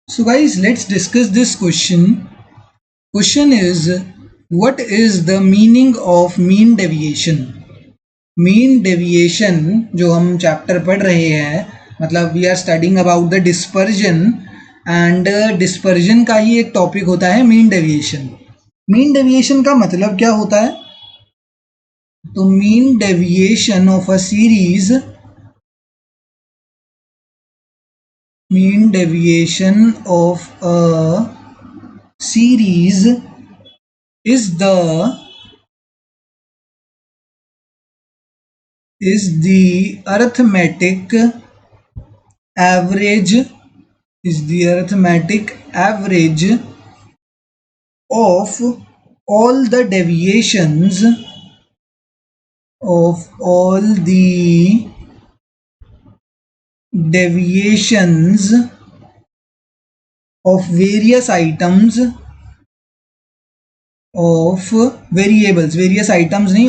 So guys, let's discuss this question. Question is, what is the meaning of mean deviation? Mean deviation जो हम chapter पढ़ रहे हैं, मतलब we are studying about the dispersion, and dispersion का ही एक टॉपिक होता है मीन डेविएशन। मीन डेविएशन का मतलब क्या होता है? तो mean deviation of a series, mean deviation of a series is the arithmetic average of all the deviations of various items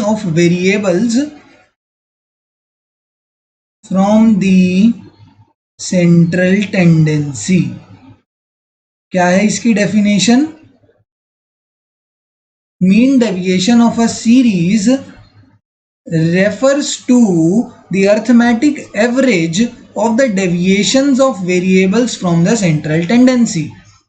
of variables from the central tendency। क्या है इसकी definition? Mean deviation of a series refers to the arithmetic average of the deviations of variables from the central tendency।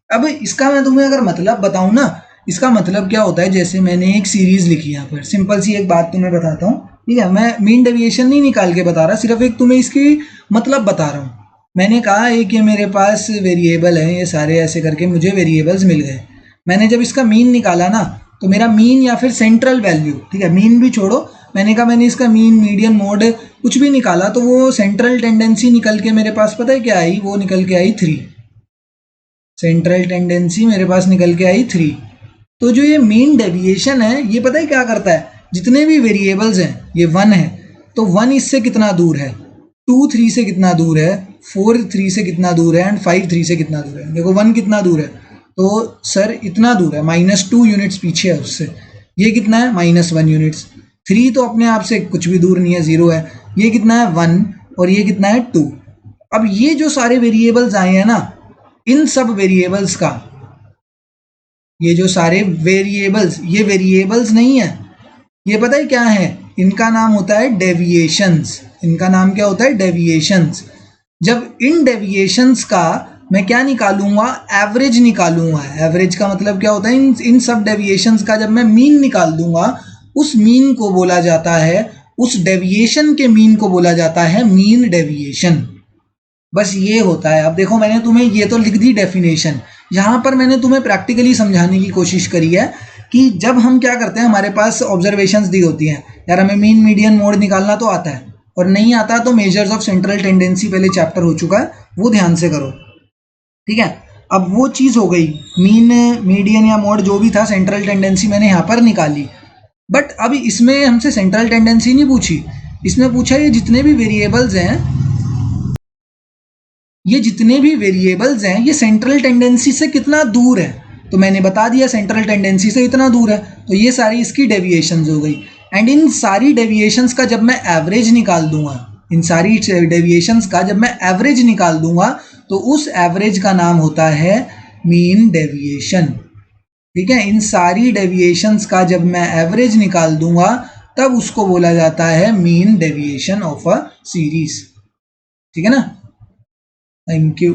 अब इसका मैं तुम्हें अगर मतलब बताऊं ना, इसका मतलब क्या होता है, जैसे मैंने एक सीरीज लिखी यहाँ पर, सिंपल सी एक बात तुम्हें बताता हूँ, ठीक है? मैं मीन डेविएशन नहीं निकाल के बता रहा, सिर्फ एक तुम्हें इसकी मतलब बता रहा हूँ। मैंने कहा एक ये मेरे पास वेरिएबल है, ये सारे ऐसे करके मुझे वेरिएबल्स मिल गए। मैंने जब इसका मीन निकाला ना, तो मेरा मीन या फिर सेंट्रल वैल्यू, ठीक है, मीन भी छोड़ो, मैंने कहा मैंने इसका मीन, मीडियन, मोड कुछ भी निकाला, तो वो सेंट्रल टेंडेंसी निकल के मेरे पास पता है क्या आई? वो निकल के आई 3। सेंट्रल टेंडेंसी मेरे पास निकल के आई 3। तो जो ये मीन डेविएशन है, ये पता है क्या करता है? जितने भी वेरिएबल्स हैं, ये 1 है, तो 1 इससे कितना दूर है, 2 3 से कितना दूर है, 4 3 से कितना दूर है, एंड 5 3 से कितना दूर है। देखो 1 कितना दूर है, तो सर इतना दूर है, -2 यूनिट्स पीछे है उससे। ये कितना है? -1 यूनिट्स। 3 तो अपने आप से कुछ भी दूर नहीं है, 0 है। ये कितना है? 1, और ये कितना है? 2। अब ये जो सारे वेरिएबल्स आए हैं ना, इन सब वेरिएबल्स का, ये जो सारे वेरिएबल्स, ये वेरिएबल्स नहीं है, ये पता है क्या है? इनका नाम होता है डेविएशंस। इनका नाम क्या होता है? डेविएशंस। जब इन डेविएशंस का मैं क्या निकालूंगा? एवरेज निकालूंगा। एवरेज का मतलब क्या होता है? इन सब डेविएशंस का जब मैं मीन निकाल दूंगा, उस मीन को बोला जाता है, उस डेविएशन के मीन को बोला जाता है मीन डेविएशन। बस ये होता है। अब देखो मैंने तुम्हें ये तो लिख दी डेफिनेशन, यहाँ पर मैंने तुम्हें प्रैक्टिकली समझाने की कोशिश करी है कि जब हम क्या करते हैं, हमारे पास ऑब्जर्वेशंस दी होती हैं, यार हमें मीन, मीडियन, मोड निकालना तो आता है, और नहीं आता तो मेजर्स ऑफ सेंट्रल टेंडेंसी पहले चैप्टर हो चुका है, वो ध्यान से करो, ठीक है? अब वो चीज़ हो गई, मीन, मीडियन या मोड जो भी था, सेंट्रल टेंडेंसी मैंने यहाँ पर निकाली। बट अब इसमें हमसे सेंट्रल टेंडेंसी नहीं पूछी, इसमें पूछा ये जितने भी वेरिएबल्स हैं, ये सेंट्रल टेंडेंसी से कितना दूर है। तो मैंने बता दिया सेंट्रल टेंडेंसी से इतना दूर है, तो ये सारी इसकी डेविएशंस हो गई। एंड इन सारी डेविएशंस का जब मैं एवरेज निकाल दूंगा, तो उस एवरेज का नाम होता है मीन डेविएशन, ठीक है? इन सारी डेविएशंस का जब मैं एवरेज निकाल दूंगा, तब उसको बोला जाता है mean deviation of a series, ठीक है ना? Thank you.